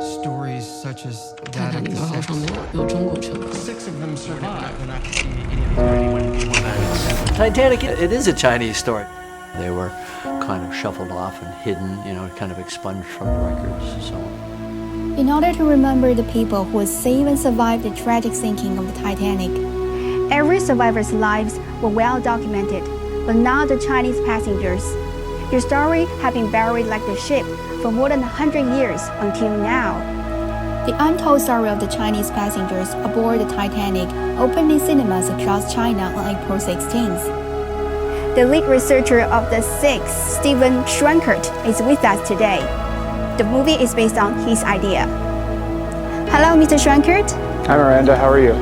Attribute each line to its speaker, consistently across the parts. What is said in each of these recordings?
Speaker 1: stories such as
Speaker 2: 泰
Speaker 1: that
Speaker 2: 坦
Speaker 1: of
Speaker 2: 尼
Speaker 1: the
Speaker 2: 克号
Speaker 1: six.
Speaker 2: 上面有中国乘客。
Speaker 1: Six of them survived.
Speaker 3: Titanic, it is a Chinese story. They were kind of shuffled off and hidden, kind of expunged from the records and so on.
Speaker 4: In order to remember the people who saved and survived the tragic sinking of the Titanic, every survivor's lives were well documented, but not the Chinese passengers. Their story had been buried like the ship for more than 100 years until now. The untold story of the Chinese passengers aboard the Titanic opened in cinemas across China on April 16th. The lead researcher of the Six, Stephen Schwankert, is with us today. The movie is based on his idea. Hello, Mr. Schwankert.
Speaker 5: Hi, Miranda. How are you?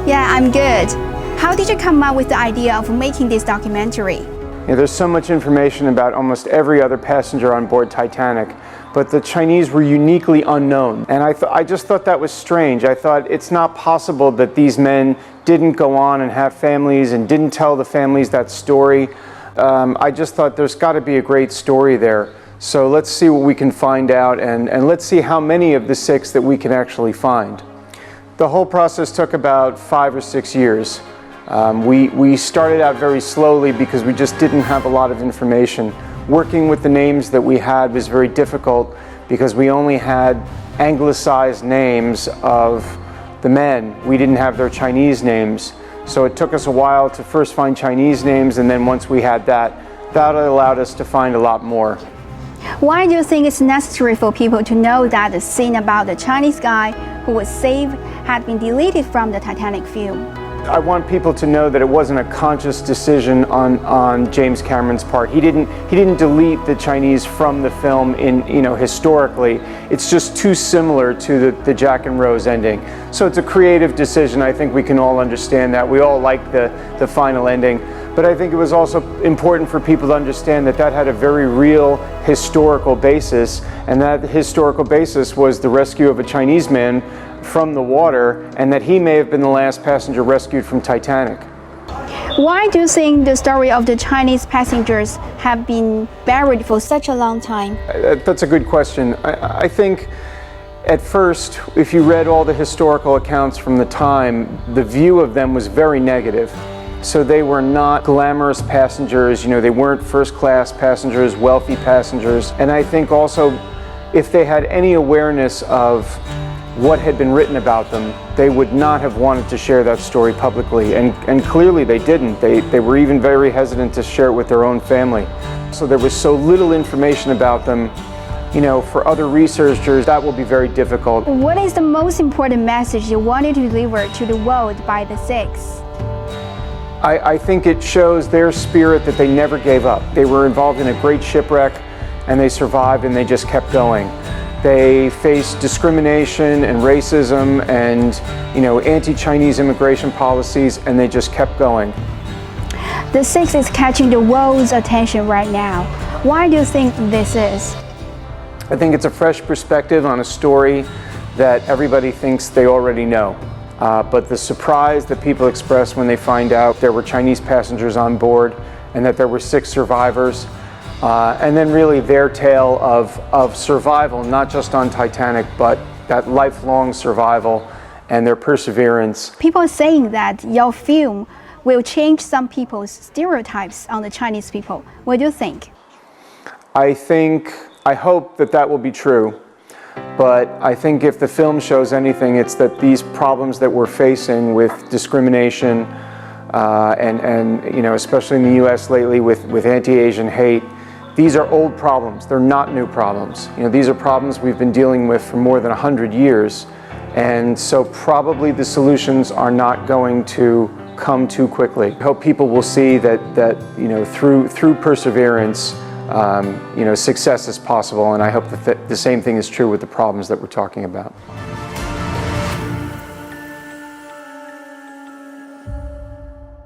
Speaker 4: Yeah, I'm good. How did you come up with the idea of making this documentary?
Speaker 5: There's so much information about almost every other passenger on board Titanic, but the Chinese were uniquely unknown. And I just thought that was strange. I thought it's not possible that these men didn't go on and have families and didn't tell the families that story. I just thought there's got to be a great story there. So let's see what we can find out, and let's see how many of the six that we can actually find. The whole process took about 5 or 6 years. We started out very slowly because we just didn't have a lot of information. Working with the names that we had was very difficult because we only had anglicized names of the men. We didn't have their Chinese names. So it took us a while to first find Chinese names, and then once we had that allowed us to find a lot more.
Speaker 4: Why do you think it's necessary for people to know that the scene about the Chinese guy who was saved had been deleted from the Titanic film?
Speaker 5: I want people to know that it wasn't a conscious decision on James Cameron's part. He didn't delete the Chinese from the film historically. It's just too similar to the Jack and Rose ending. So it's a creative decision. I think we can all understand that. We all like the final ending. But I think it was also important for people to understand that had a very real historical basis, and that historical basis was the rescue of a Chinese man from the water, and that he may have been the last passenger rescued from Titanic.
Speaker 4: Why do you think the story of the Chinese passengers have been buried for such a long time?
Speaker 5: That's a good question. I think at first, if you read all the historical accounts from the time, the view of them was very negative. So they were not glamorous passengers, they weren't first-class passengers, wealthy passengers. And I think also, if they had any awareness of what had been written about them, they would not have wanted to share that story publicly, and clearly they didn't. They were even very hesitant to share it with their own family. So there was so little information about them, for other researchers, that will be very difficult.
Speaker 4: What is the most important message you wanted to deliver to the world by the Six?
Speaker 5: I think it shows their spirit that they never gave up. They were involved in a great shipwreck, and they survived, and they just kept going. They faced discrimination and racism and, anti-Chinese immigration policies, and they just kept going.
Speaker 4: The Six is catching the world's attention right now. Why do you think this is?
Speaker 5: I think it's a fresh perspective on a story that everybody thinks they already know. But the surprise that people express when they find out there were Chinese passengers on board and that there were 6 survivors, and then really their tale of survival, not just on Titanic, but that lifelong survival and their perseverance.
Speaker 4: People are saying that your film will change some people's stereotypes on the Chinese people. What do you think?
Speaker 5: I hope that will be true. But I think if the film shows anything, it's that these problems that we're facing with discrimination and especially in the U.S. lately with anti-Asian hate, these are old problems. They're not new problems. These are problems we've been dealing with for more than 100 years. And so probably the solutions are not going to come too quickly. I hope people will see that through perseverance, success is possible, and I hope that the same thing is true with the problems that we're talking about.